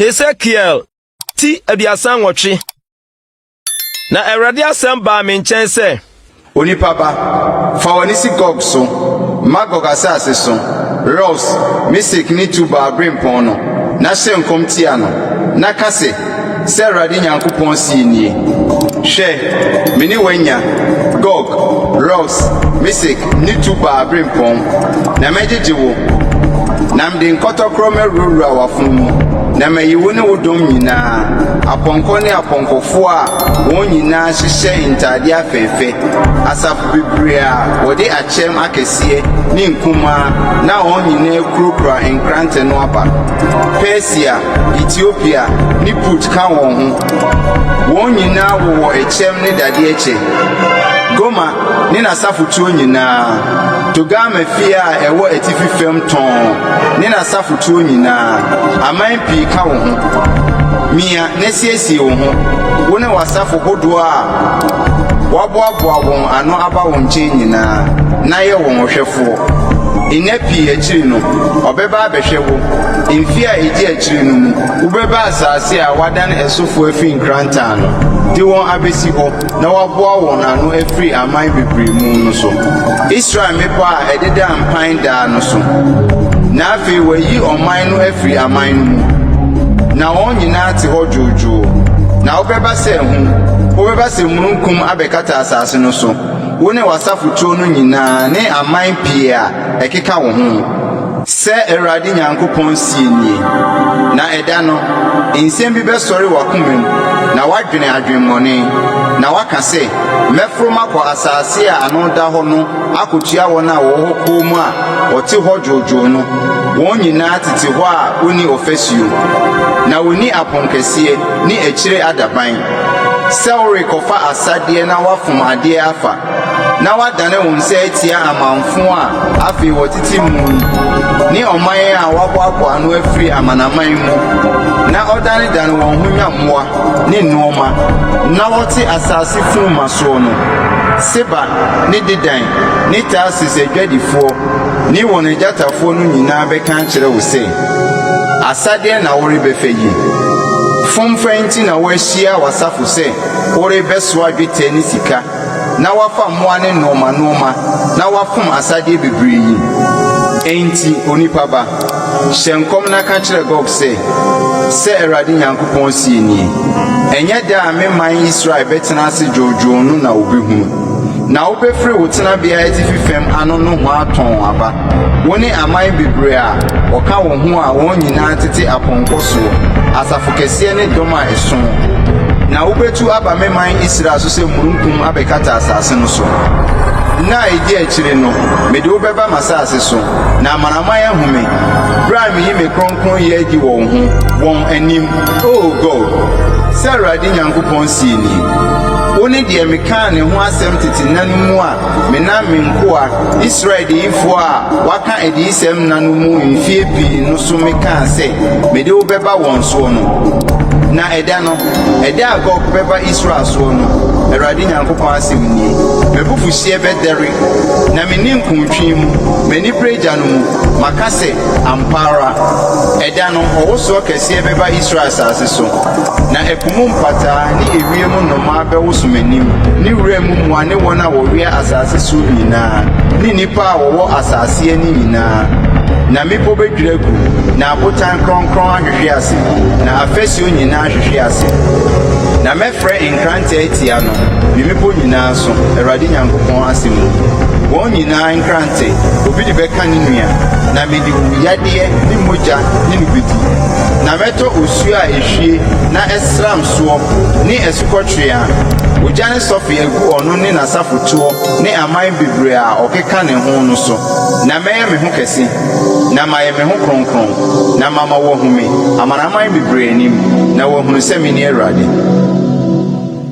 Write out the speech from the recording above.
Ezekiel ti aduasa nwɔtwe. Na Awurade asɛm baa me nkyɛn sɛ, Onipa ba, fa w'ani si Gog so, Magog asase so, Ros, Mesek ne Tubal brempɔn no, na hyɛ nkɔm tia no, na ka se, sɛ Awurade Nyankopɔn sii nie. Hwɛ, me ne wanya, Gog, Ros, Mesek ne Tubal brempɔn, na mɛgyegye wo, na mede nkɔtɔkorɔ mɛwurawura w'afono mu, na mayi wo ne wo dɔm nyinaa, apɔnkɔ ne apɔnkɔfoɔ a wɔn nyinaa hyehyɛ ntade afɛɛfɛ, asafo bebree a wɔde akyɛm akɛseɛ ne nkumaa na wɔn nyinaa kurakura nkrante no aba. Persia, Ethiopia ne Put ka wɔn ho, wɔn nyinaa wowɔ ɛkyɛm ne dadeɛ kyɛ. Goma ne n'asafotuo nyinaa, Togama fie a ɛwɔ atifi fam tɔn ne n'asafotuo nyinaa, aman pii ka wo ho. Mia na siesie wo ho, wo ne w'asafo hodoɔ a waboaboa wɔn ano aba wɔn nkyɛn nyinaa, na yɛ wɔn hwɛfoɔ. Nna pii akyiri no, ɔbɛba abɛhwɛ wo. Mfi a ɛdi akyiri no mu, wobɛba asase a wadan ɛsofo afi nkrantaa no, de wɔn abɛsi hɔ na waboa wɔn ano afiri aman bebree mu no so. Israel mmepɔ a ɛdeda mpan daa no so. Na afei wayi ɔman no afiri aman no mu, na wɔn nyinaa te hɔ dwoodwoo. Na wobɛba sɛ wobɛba sɛ mununkum abɛkata asase no so, wo ne w'asafotuo no nyinaa ne aman pii a ɛkeka wo ho. Sɛ Awurade Nyankopɔn sie nie. Na ɛda no, nsɛm bi bɛsɔre w'akoma mu, na wadwene adwemmɔne, na waka sɛ, mɛforo makɔ asase a ano da hɔ no akotua wɔn a wɔwɔ hɔ kɔɔ mu a wɔte hɔ dwoodwoo no. Wɔn nyinaa tete hɔ a wonni ɔfasuo, na wonni aponkɛseɛ ne akyire adaban. Sɛ worekɔfa asadeɛ na wafom adeɛ afa, na wadane wo nsa atia amanfo a afei wɔtete mu, ne ɔman a waboaboa ano afiri amanaman mu, na ɔdane wɔn ho nyammoa ne nnoɔma, na wɔte asase funuma soɔ no. Seba ne Dedan ne Tarsis adwadifoɔ ne wɔn agyatafoɔ no nyinaa bɛka kyerɛ wo sɛ, asadeɛ na worebɛfa yi. Fomfa nti na wɔahyia w'asafo sɛ worebɛsoa dwetɛ ne sika, na wafa mmoa ne nnoɔma na wafom asadeɛ bebree yi. Enti onipa ba, hyɛ nkɔm na ka kyerɛ Gog sɛ Awurade Nyankopɔn sie nie. Ɛnyɛ da a me man Israel bɛtena ase dwoodwoo no na wobɛhunu, na wobɛfiri wo tenabea atifi fam ano no ho atɔn aba, wo ne aman bebree a wɔka wo ho a wɔn nyinaa tete apɔnkɔ soɔ, asafo kɛseɛ ne dɔm a ɛso. Na wobɛtu aba me man Israel so sɛ mununkum abɛkata asase no so. Na ɛdi akyiri no, mede wobɛba m'asase so, na amanaman ahome, bere a meyi me kronkron yɛ adi wɔn ho wɔn anim. O God, sɛ Awurade Nyankopɔn sie nie. Wo ne deɛ mekaa ne ho asɛm tete nna no mu a menam me nkoa Israel diyifoɔ a waka adiyisɛm nna no mu mfie pii no so mekaa sɛ mede wobɛba wɔn soɔ no. Na ɛda no, ɛda a Gog bɛba Israel soɔ no, Awurade Nyankopɔn asɛm nie. M'abufuhyeɛ bɛdɛre, na menni nkontwi mu, m'ani bere agya no mu, maka sɛ ampa ara. Ɛda no, ɔwosoɔ kɛseɛ bɛba Israel asase so, na ɛpo mu mpataa ne ewiem nnomaa bɛwoso m'anim, ne wura mu mmoa ne wɔn a wɔwea asase so nyinaa, ne nnipa a wɔwɔ asase ani nyinaa. Na mmepɔ bɛdwira gu, na abotan kronkron ahwehwe ase, na afasuo nyinaa ahwehwe ase. Na mɛfrɛ nkrante atia no, me mmepɔ nyinaa so, Awurade Nyankopɔn asɛm mu. Wɔn nyinaa nkrante, obi de bɛka ne nua, na mede wo yadeɛ ne mogya ne no bɛdi. Na mɛtɔ osuo a ehwie na ɛsram soɔ ne asukɔtwe a ogya ne sɔfe agu ɔno ne n'asafotuo ne aman bebree a ɔkeka ne ho no so. Na mɛyɛ me ho kɛse, na mayɛ me ho kronkron, na mama wɔhome amanaman bebree anim, na wɔhunu sɛ me ne Awurade.